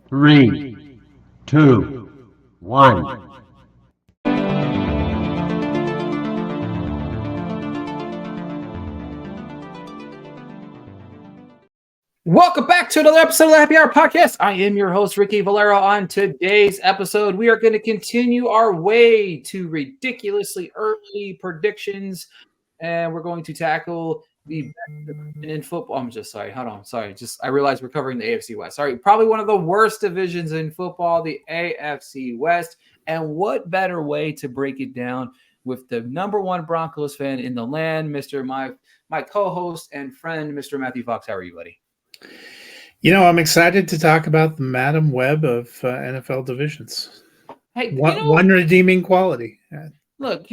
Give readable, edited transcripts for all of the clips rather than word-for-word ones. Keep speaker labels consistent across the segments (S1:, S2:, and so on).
S1: Three, two, one.
S2: Welcome back to another episode of the Happy Hour Podcast. I am your host, Ricky Valero. On today's episode, we are going to continue our way to ridiculously early predictions, and we're going to tackle the best division in football. I'm just sorry. Hold on. Sorry. I realized we're covering the AFC West. Sorry. Probably one of the worst divisions in football, the AFC West. And what better way to break it down with the number one Broncos fan in the land, my co-host and friend, Mr. Matthew Fox. How are you, buddy?
S3: You know, I'm excited to talk about the Madam Web of NFL divisions.
S2: Hey,
S3: one redeeming quality.
S2: Look,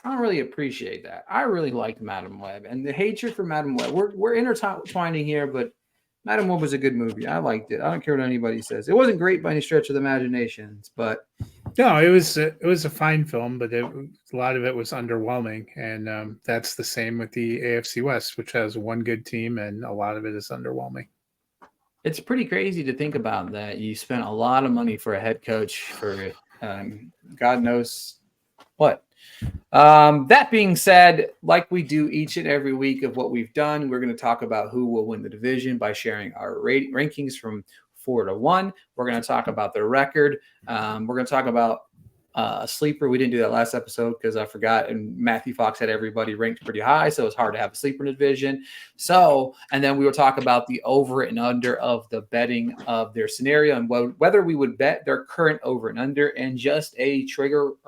S2: I don't really appreciate that. I really liked Madam Web, and the hatred for Madam Web. We're intertwining here, but Madam Web was a good movie. I liked it. I don't care what anybody says. It wasn't great by any stretch of the imaginations, but
S3: no, it was a fine film, but a lot of it was underwhelming, and that's the same with the AFC West, which has one good team, and a lot of it is underwhelming.
S2: It's pretty crazy to think about that. You spent a lot of money for a head coach for God knows what. That being said, like we do each and every week of what we've done, we're going to talk about who will win the division by sharing our rankings from 4 to 1. We're going to talk about the record. We're going to talk about a sleeper. We didn't do that last episode because I forgot, and Matthew Fox had everybody ranked pretty high, so it's hard to have a sleeper in the division. And then we will talk about the over and under of the betting of their scenario and whether we would bet their current over and under, and just a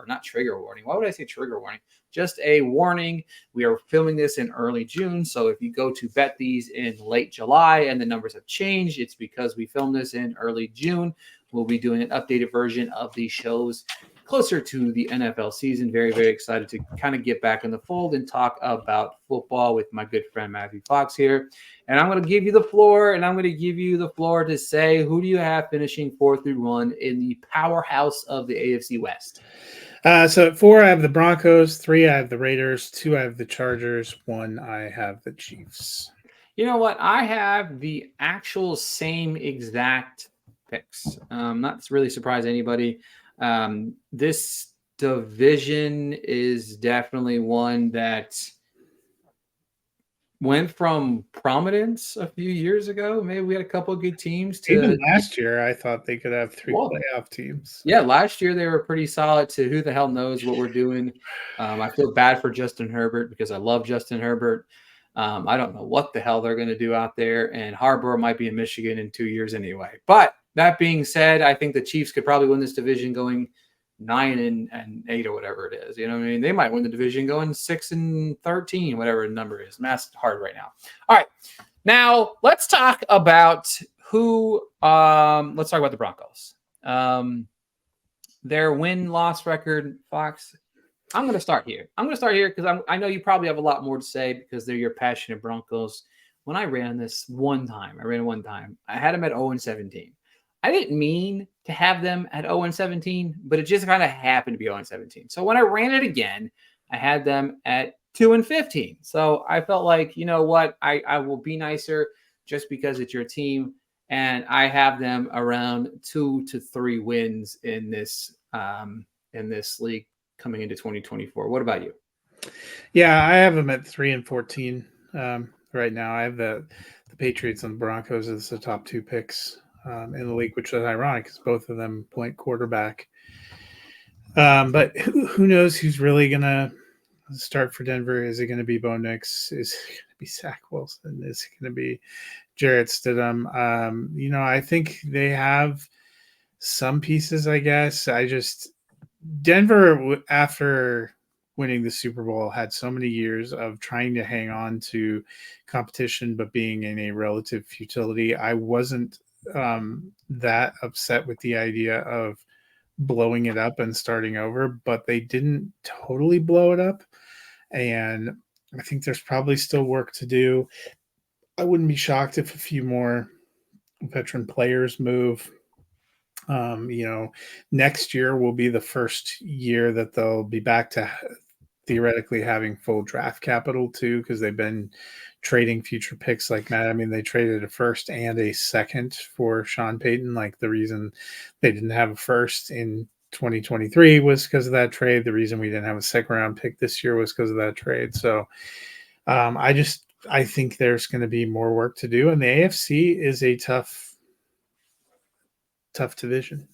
S2: not trigger warning. Why would I say trigger warning? Just a warning. We are filming this in early June, so if you go to bet these in late July and the numbers have changed, it's because we filmed this in early June. We'll be doing an updated version of these shows closer to the NFL season. Very, very excited to kind of get back in the fold and talk about football with my good friend Matthew Fox here. And I'm going to give you the floor, to say, who do you have finishing 4 through 1 in the powerhouse of the AFC West?
S3: So at 4, I have the Broncos. 3, I have the Raiders. 2, I have the Chargers. 1, I have the Chiefs.
S2: You know what? I have the actual same exact picks. Not really surprise anybody. This division is definitely one that went from prominence a few years ago. Maybe we had a couple of good teams.
S3: Even last year, I thought they could have 3 playoff teams.
S2: Yeah, last year they were pretty solid to who the hell knows what we're doing. I feel bad for Justin Herbert because I love Justin Herbert. I don't know what the hell they're going to do out there, and Harbaugh might be in Michigan in 2 years anyway. But that being said, I think the Chiefs could probably win this division going 9-8 or whatever it is. You know what I mean? They might win the division going 6-13, whatever the number is. Math's hard right now. All right. Now let's talk about let's talk about the Broncos. Their win-loss record, Fox. I'm going to start here. Because I know you probably have a lot more to say because they're your passionate Broncos. When I ran this one time, I had them at 0-17. I didn't mean to have them at 0-17, but it just kind of happened to be 0-17. So when I ran it again, I had them at 2-15. So I felt like, you know what, I will be nicer just because it's your team, and I have them around 2 to 3 wins in this league coming into 2024. What about you?
S3: Yeah, I have them at 3-14 right now. I have the Patriots and the Broncos as the top 2 picks in the league, which is ironic because both of them point quarterback. But who knows who's really going to start for Denver? Is it going to be Bo Nix? Is it going to be Zach Wilson? Is it going to be Jarrett Stidham? I think they have some pieces, I guess. Denver, after winning the Super Bowl, had so many years of trying to hang on to competition, but being in a relative futility. I wasn't that upset with the idea of blowing it up and starting over, but they didn't totally blow it up. And I think there's probably still work to do. I wouldn't be shocked if a few more veteran players move. Next year will be the first year that they'll be back to theoretically having full draft capital too, because they've been trading future picks like that. I mean, they traded a first and a second for Sean Payton. Like, the reason they didn't have a first in 2023 was because of that trade. The reason we didn't have a second round pick this year was because of that trade. So I think there's going to be more work to do, and the AFC is a tough division.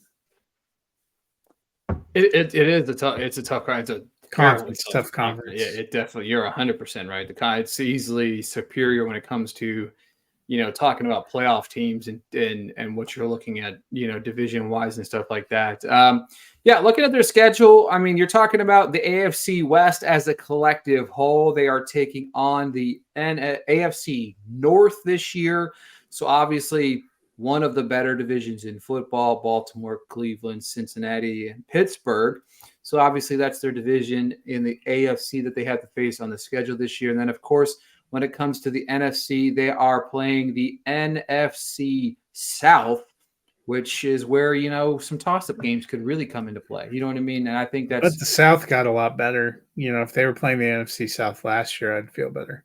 S2: It is a tough. It's a tough kind. It's a
S3: Conference, tough conference.
S2: Yeah, it definitely. You're 100% right. It's easily superior when it comes to, talking about playoff teams and what you're looking at, division wise and stuff like that. Yeah, looking at their schedule, I mean, you're talking about the AFC West as a collective whole. They are taking on the AFC North this year. So obviously one of the better divisions in football: Baltimore, Cleveland, Cincinnati, and Pittsburgh. So obviously that's their division in the AFC that they have to face on the schedule this year. And then, of course, when it comes to the NFC, they are playing the NFC South, which is where, some toss-up games could really come into play. You know what I mean? And I think that's...
S3: But the South got a lot better. If they were playing the NFC South last year, I'd feel better.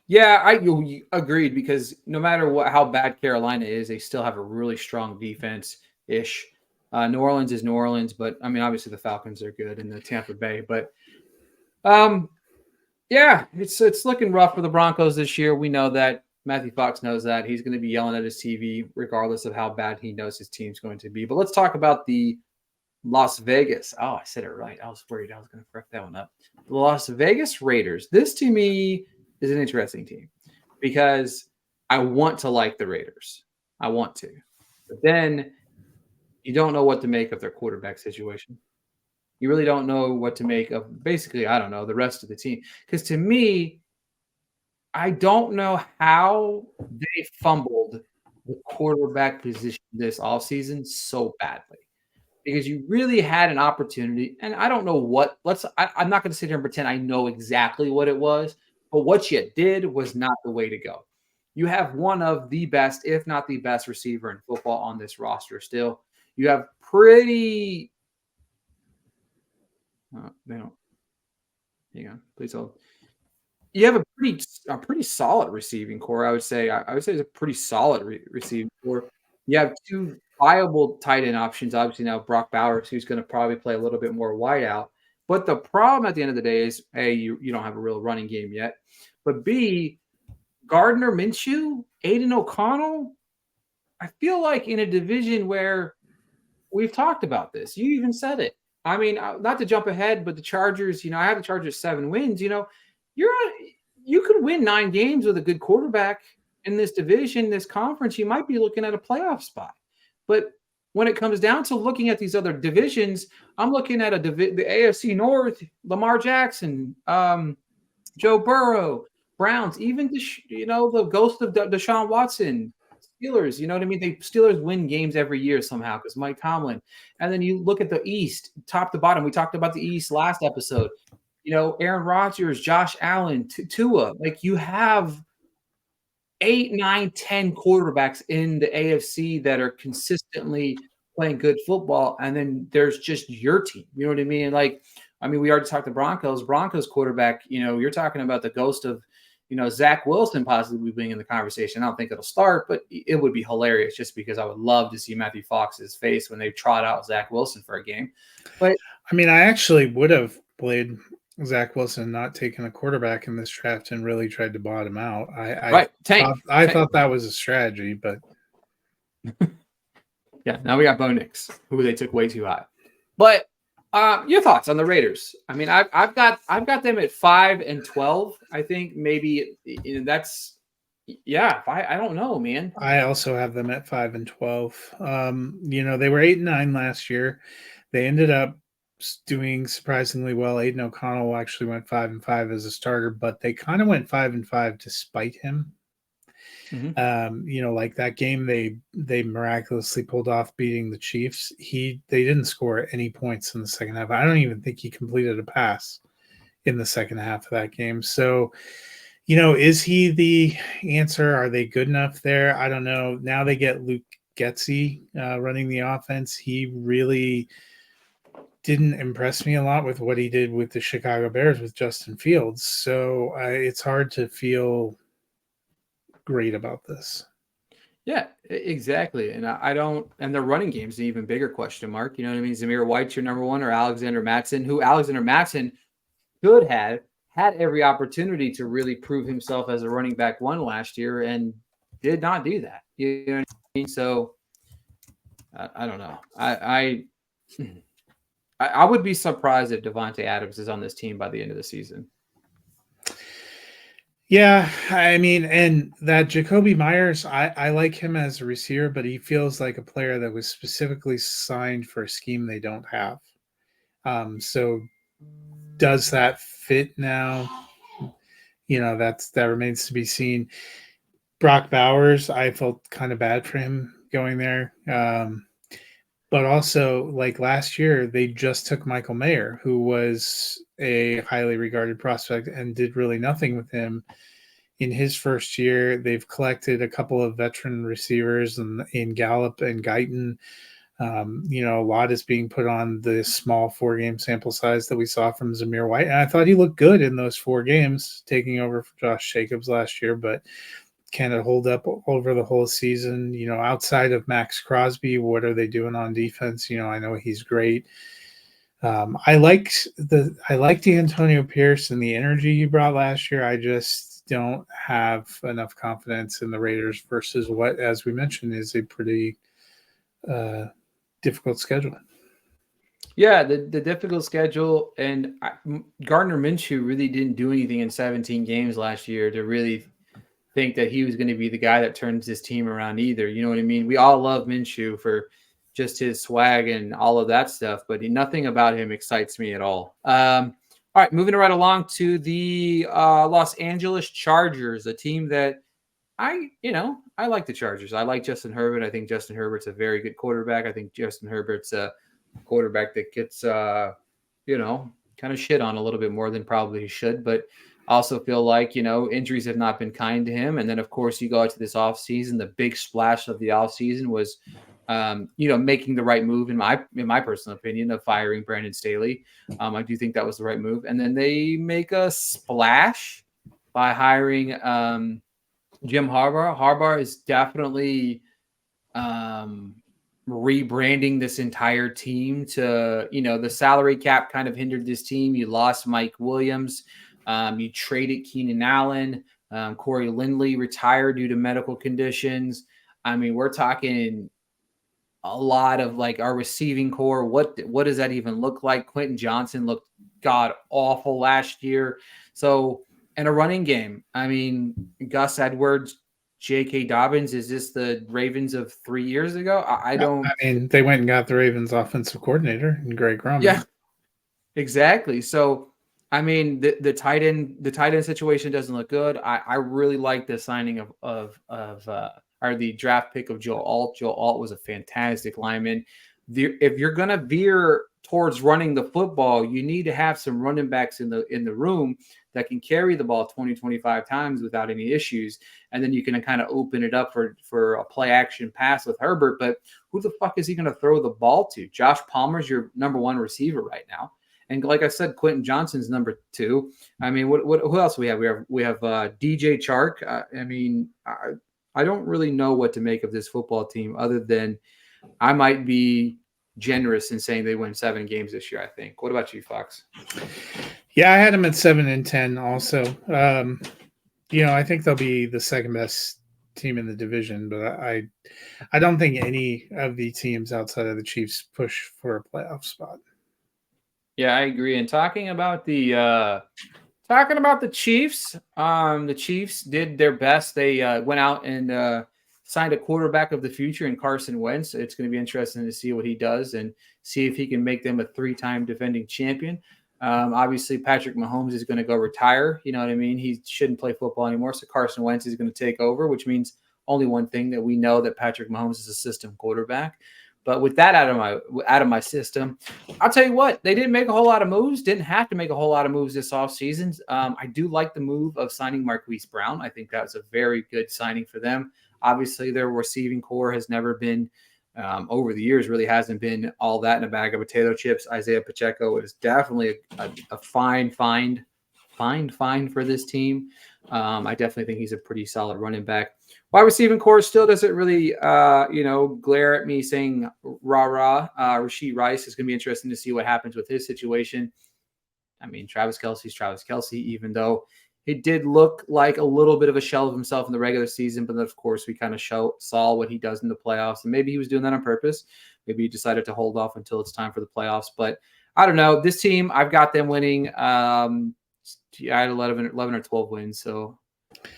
S2: Yeah, I agreed, because no matter how bad Carolina is, they still have a really strong defense-ish. New Orleans is New Orleans, but, I mean, obviously the Falcons are good, and the Tampa Bay. But, yeah, it's looking rough for the Broncos this year. We know that. Matthew Fox knows that. He's going to be yelling at his TV regardless of how bad he knows his team's going to be. But let's talk about the Las Vegas. Oh, I said it right. I was worried I was going to correct that one up. The Las Vegas Raiders. This, to me, is an interesting team because I want to like the Raiders. I want to. But then you don't know what to make of their quarterback situation. You really don't know what to make of, basically, I don't know, the rest of the team. Because to me, I don't know how they fumbled the quarterback position this offseason so badly. Because you really had an opportunity, and I don't know what. I'm not going to sit here and pretend I know exactly what it was, but what you did was not the way to go. You have one of the best, if not the best, receiver in football on this roster still. You have pretty... they don't... Hang on, please hold. You have a pretty solid receiving core, I would say. I would say it's a pretty solid receiving core. You have two viable tight end options. Obviously now Brock Bowers, who's going to probably play a little bit more wide out. But the problem at the end of the day is, A, you don't have a real running game yet. But B, Gardner Minshew, Aiden O'Connell, I feel like in a division where we've talked about this. You even said it. I mean, not to jump ahead, but the Chargers, I have the Chargers 7 wins. You could win 9 games with a good quarterback in this division, this conference. You might be looking at a playoff spot. But when it comes down to looking at these other divisions, I'm looking at the AFC North, Lamar Jackson, Joe Burrow, Browns, even the ghost of Deshaun Watson, Steelers. You know what I mean? The Steelers win games every year somehow because Mike Tomlin. And then you look at the East, top to bottom. We talked about the East last episode. Aaron Rodgers, Josh Allen, Tua. Like, you have 8, 9, 10 quarterbacks in the AFC that are consistently playing good football, and then there's just your team. You know what I mean? Like, we already talked the Broncos. Broncos quarterback, you're talking about the ghost of, Zach Wilson possibly being in the conversation. I don't think it'll start, but it would be hilarious just because I would love to see Matthew Fox's face when they trot out Zach Wilson for a game. But
S3: I actually would have played Zach Wilson, not taking a quarterback in this draft, and really tried to bottom out. I thought that was a strategy, but
S2: yeah, now we got Bo Nix, who they took way too high. But your thoughts on the Raiders? I've got them at 5-12. I think maybe that's I don't know, man.
S3: I also have them at 5-12. They were 8-9 last year. They ended up doing surprisingly well. Aiden O'Connell actually went 5-5 as a starter, but they kind of went 5-5 to spite him. Mm-hmm. Like that game they miraculously pulled off beating the Chiefs. They didn't score any points in the second half. I don't even think he completed a pass in the second half of that game. So, is he the answer? Are they good enough there? I don't know. Now they get Luke Getsy running the offense. He really didn't impress me a lot with what he did with the Chicago Bears with Justin Fields. So it's hard to feel great about this.
S2: Yeah, exactly. And I don't, and the running game's an even bigger question mark. You know what I mean? Zamir White's your number one, or Alexander Mattson, who Alexander Mattson could have had every opportunity to really prove himself as a running back one last year and did not do that. You know what I mean? So I don't know. I would be surprised if Devontae Adams is on this team by the end of the season.
S3: Yeah, I mean, and that Jacoby Myers, I like him as a receiver, but he feels like a player that was specifically signed for a scheme they don't have. So does that fit now? You know, that remains to be seen. Brock Bowers, I felt kind of bad for him going there. But also, like last year, they just took Michael Mayer, who was a highly regarded prospect, and did really nothing with him in his first year. They've collected a couple of veteran receivers in Gallup and Guyton. You know, a lot is being put on the small 4-game sample size that we saw from Zamir White. And I thought he looked good in those 4 games, taking over for Josh Jacobs last year, but can it hold up over the whole season? You know, outside of Max Crosby, what are they doing on defense? You know, I know he's great. I liked the Antonio Pierce and the energy he brought last year. I just don't have enough confidence in the Raiders versus what, as we mentioned, is a pretty difficult schedule.
S2: Yeah, the difficult schedule, and Gardner Minshew really didn't do anything in 17 games last year to really think that he was going to be the guy that turns this team around either. You know what I mean? We all love Minshew for just his swag and all of that stuff, but nothing about him excites me at all. All right, moving right along to the Los Angeles Chargers, a team that I like the Chargers. I like Justin Herbert. I think Justin Herbert's a very good quarterback. I think Justin Herbert's a quarterback that gets, kind of shit on a little bit more than probably he should, but I also feel like, injuries have not been kind to him. And then, of course, you go out to this offseason. The big splash of the offseason was, making the right move, in my personal opinion, of firing Brandon Staley. I do think that was the right move. And then they make a splash by hiring Jim Harbaugh. Harbaugh is definitely rebranding this entire team to, the salary cap kind of hindered this team. You lost Mike Williams. You traded Keenan Allen. Corey Lindley retired due to medical conditions. I mean, we're talking a lot of like our receiving core. What does that even look like? Quentin Johnson looked god awful last year. So, and a running game. I mean, Gus Edwards, J.K. Dobbins, is this the Ravens of 3 years ago? I don't.
S3: I mean, they went and got the Ravens offensive coordinator and Greg Roman.
S2: Yeah, exactly. So, I mean, the tight end situation doesn't look good. I really like the signing of the draft pick of Joe Alt. Joe Alt was a fantastic lineman. If you're gonna veer towards running the football, you need to have some running backs in the room that can carry the ball 20, 25 times without any issues. And then you can kind of open it up for a play action pass with Herbert. But who the fuck is he going to throw the ball to? Josh Palmer's your number one receiver right now. And like I said, Quentin Johnson's number 2. I mean, who else we have? We have DJ Chark. I don't really know what to make of this football team other than I might be generous in saying they win 7 games this year, I think. What about you, Fox?
S3: Yeah, I had them at 7-10 also. I think they'll be the second best team in the division, but I don't think any of the teams outside of the Chiefs push for a playoff spot.
S2: Yeah, I agree. And talking about the Chiefs, the Chiefs did their best. They went out and signed a quarterback of the future in Carson Wentz. It's going to be interesting to see what he does and see if he can make them a 3-time defending champion. Obviously, Patrick Mahomes is going to go retire. You know what I mean? He shouldn't play football anymore. So Carson Wentz is going to take over, which means only one thing, that we know that Patrick Mahomes is a system quarterback. But with that out of my system, I'll tell you what, they didn't make a whole lot of moves. Didn't have to make a whole lot of moves this offseason. I do like the move of signing Marquise Brown. I think that was a very good signing for them. Obviously, their receiving core has never been, over the years, really hasn't been all that in a bag of potato chips. Isaiah Pacheco is definitely a fine find for this team. I definitely think he's a pretty solid running back. Wide receiving core still doesn't really, glare at me saying rah. Rashid Rice is going to be interesting to see what happens with his situation. I mean, Travis Kelce's Travis Kelce, even though it did look like a little bit of a shell of himself in the regular season. But then, of course, we kind of saw what he does in the playoffs. And maybe he was doing that on purpose. Maybe he decided to hold off until it's time for the playoffs. But I don't know. This team, I've got them winning. I had 11 or 12 wins. So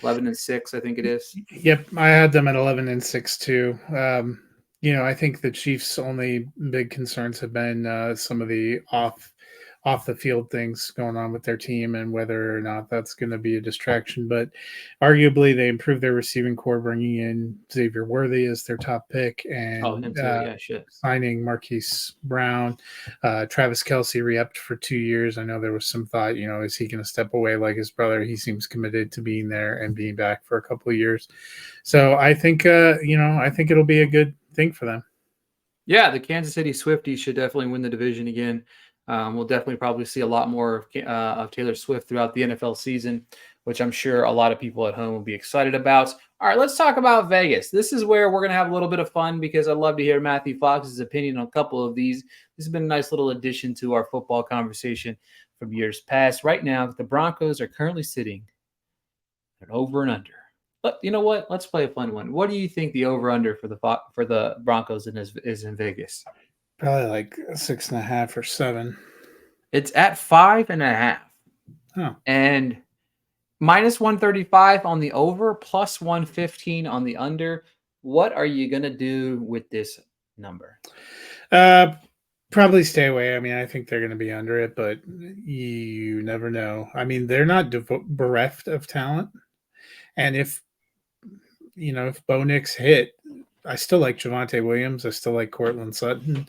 S2: 11-6, I think it is.
S3: Yep, I had them at 11-6 too. I think the Chiefs' only big concerns have been some of the off the field things going on with their team and whether or not that's going to be a distraction. But arguably, they improved their receiving core, bringing in Xavier Worthy as their top pick and
S2: him too. Yeah, shit.
S3: Signing Marquise Brown. Travis Kelce re-upped for 2 years. I know there was some thought, is he going to step away like his brother? He seems committed to being there and being back for a couple of years. So I think, I think it'll be a good thing for them.
S2: Yeah, the Kansas City Swifties should definitely win the division again. We'll definitely probably see a lot more of Taylor Swift throughout the NFL season, which I'm sure a lot of people at home will be excited about. All right, let's talk about Vegas. This is where we're going to have a little bit of fun because I'd love to hear Matthew Fox's opinion on a couple of these. This has been a nice little addition to our football conversation from years past. Right now, the Broncos are currently sitting at over and under. But you know what? Let's play a fun one. What do you think the over/under for the Broncos is in Vegas?
S3: Probably like 6.5 or 7.
S2: It's at 5.5.
S3: Oh.
S2: And minus 135 on the over, plus 115 on the under. What are you going to do with this number?
S3: Probably stay away. I mean, I think they're going to be under it, but you never know. I mean, they're not bereft of talent. And if Bo Nix hit, I still like Javonte Williams. I still like Cortland Sutton.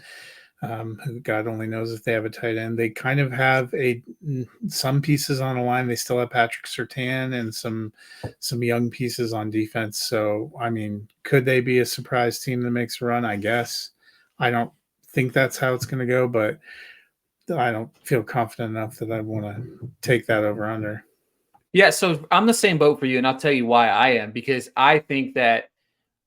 S3: Who God only knows if they have a tight end. They kind of have some pieces on the line. They still have Patrick Surtain and some young pieces on defense. So, I mean, could they be a surprise team that makes a run? I guess. I don't think that's how it's going to go, but I don't feel confident enough that I want to take that over under.
S2: Yeah, so I'm the same boat for you, and I'll tell you why I am, because I think that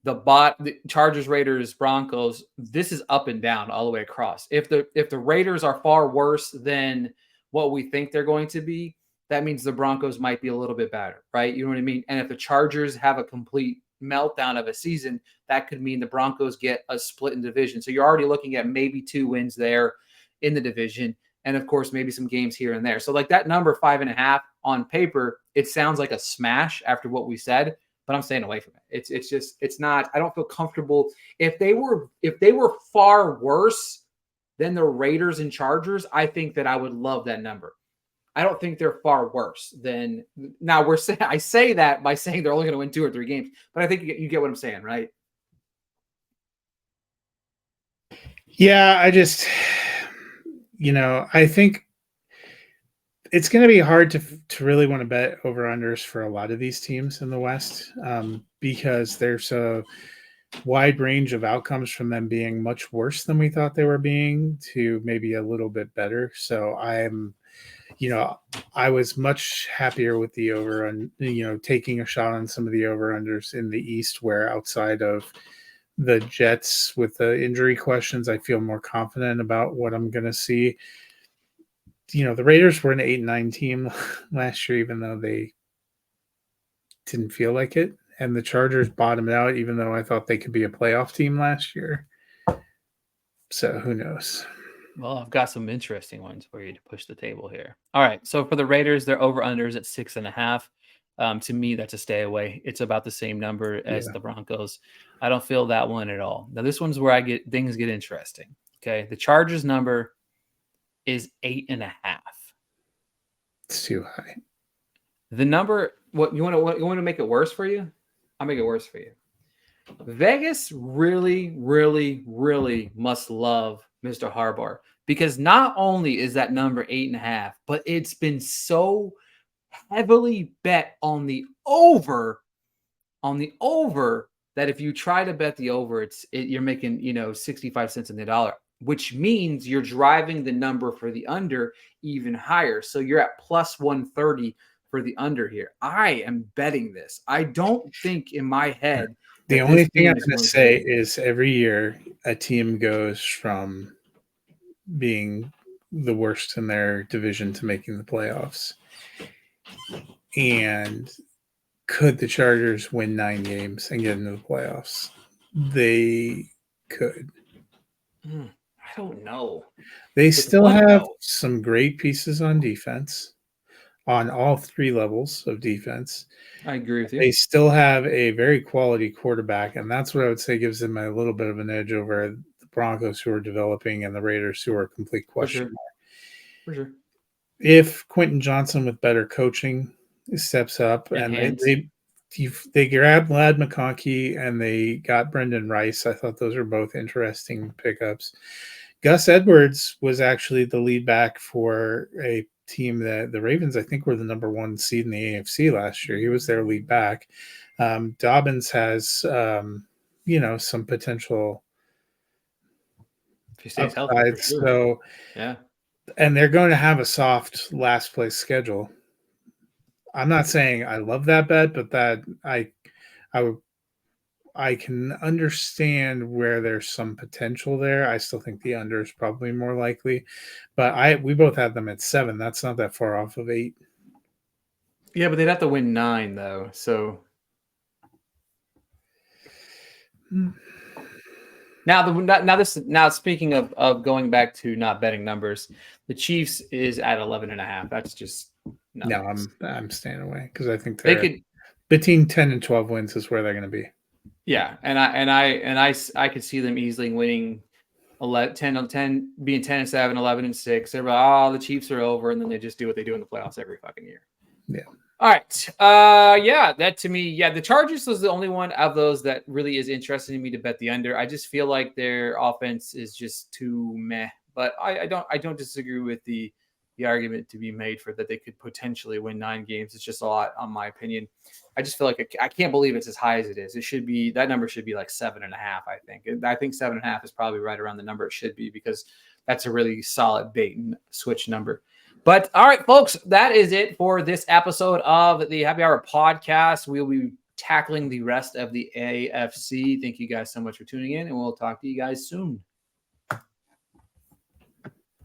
S2: the Chargers, Raiders, Broncos, this is up and down all the way across. If the Raiders are far worse than what we think they're going to be, that means the Broncos might be a little bit better, right? You know what I mean? And if the Chargers have a complete meltdown of a season, that could mean the Broncos get a split in division. So you're already looking at maybe 2 wins there in the division. And of course, maybe some games here and there. So like that number 5.5 on paper, it sounds like a smash after what we said, but I'm staying away from it. It's not, I don't feel comfortable. If they were far worse than the Raiders and Chargers, I think that I would love that number. I don't think they're far worse than now. I say that by saying they're only going to win 2 or 3 games, but I think you get what I'm saying, right?
S3: Yeah, I just, I think it's going to be hard to really want to bet over unders for a lot of these teams in the West because there's a wide range of outcomes from them being much worse than we thought they were being to maybe a little bit better. So I was much happier with the over and, taking a shot on some of the over unders in the East, where outside of the Jets with the injury questions, I feel more confident about what I'm going to see. The Raiders were an 8-9 team last year, even though they didn't feel like it. And the Chargers bottomed out, even though I thought they could be a playoff team last year. So who knows?
S2: Well, I've got some interesting ones for you to push the table here. All right. So for the Raiders, their over-unders at 6.5. To me, that's a stay away. It's about the same number as the Broncos. I don't feel that one at all. Now, this one's where things get interesting. Okay. The Chargers number is 8.5.
S3: It's too high.
S2: The number, what you want to make it worse for you? I'll make it worse for you. Vegas really, really, really must love Mr. Harbaugh, because not only is that number 8.5, but it's been so heavily bet on the over that if you try to bet the over, you're making 65 cents on the dollar, which means you're driving the number for the under even higher. So you're at plus 130 for the under here. I am betting this. I don't think in my head
S3: The
S2: that
S3: only
S2: this
S3: thing
S2: game
S3: I'm
S2: is
S3: going to
S2: going
S3: say
S2: win.
S3: is every year a team goes from being the worst in their division to making the playoffs. And could the Chargers win 9 games and get into the playoffs? They could.
S2: I don't know.
S3: They
S2: With
S3: still
S2: what,
S3: have
S2: though?
S3: some great pieces on defense, on all 3 levels of defense.
S2: I agree with you.
S3: They still have a very quality quarterback, and that's what I would say gives them a little bit of an edge over the Broncos, who are developing, and the Raiders, who are a complete question mark.
S2: For sure.
S3: If Quentin Johnson with better coaching steps up,
S2: And
S3: and
S2: hands.
S3: they grabbed Lad McConkey and they got Brendan Rice, I thought those are both interesting pickups. Gus Edwards was actually the lead back for a team that the Ravens, I think, were the number 1 seed in the AFC last year. He was their lead back. Dobbins has, some potential
S2: If he stays healthy, for
S3: upsides.
S2: sure.
S3: So,
S2: Yeah.
S3: and they're going to have a soft last place schedule. I'm not saying I love that bet, but that I can understand where there's some potential there. I still think the under is probably more likely, but we both had them at 7. That's not that far off of 8.
S2: Yeah, but they'd have to win 9 though. So now speaking of going back to not betting numbers, the Chiefs is at 11.5. That's just
S3: No, I'm staying away because I think
S2: they
S3: they're
S2: could.
S3: between 10 and 12 wins is where they're going to be.
S2: Yeah, and I could see them easily winning 10 being 10-7, 11-6. They're like, oh, the Chiefs are over, and then they just do what they do in the playoffs every fucking year.
S3: Yeah.
S2: All right. Yeah, that to me, the Chargers was the only one of those that really is interesting to me to bet the under. I just feel like their offense is just too meh. But I don't disagree with the argument to be made for that they could potentially win 9 games. It's just a lot, on my opinion. I just feel like I can't believe it's as high as it is. It should be, that number should be like 7.5. I think 7.5 is probably right around the number it should be, because that's a really solid bait and switch number. But all right, folks, that is it for this episode of the Happy Hour podcast. We'll be tackling the rest of the AFC. Thank you guys so much for tuning in, and we'll talk to you guys soon.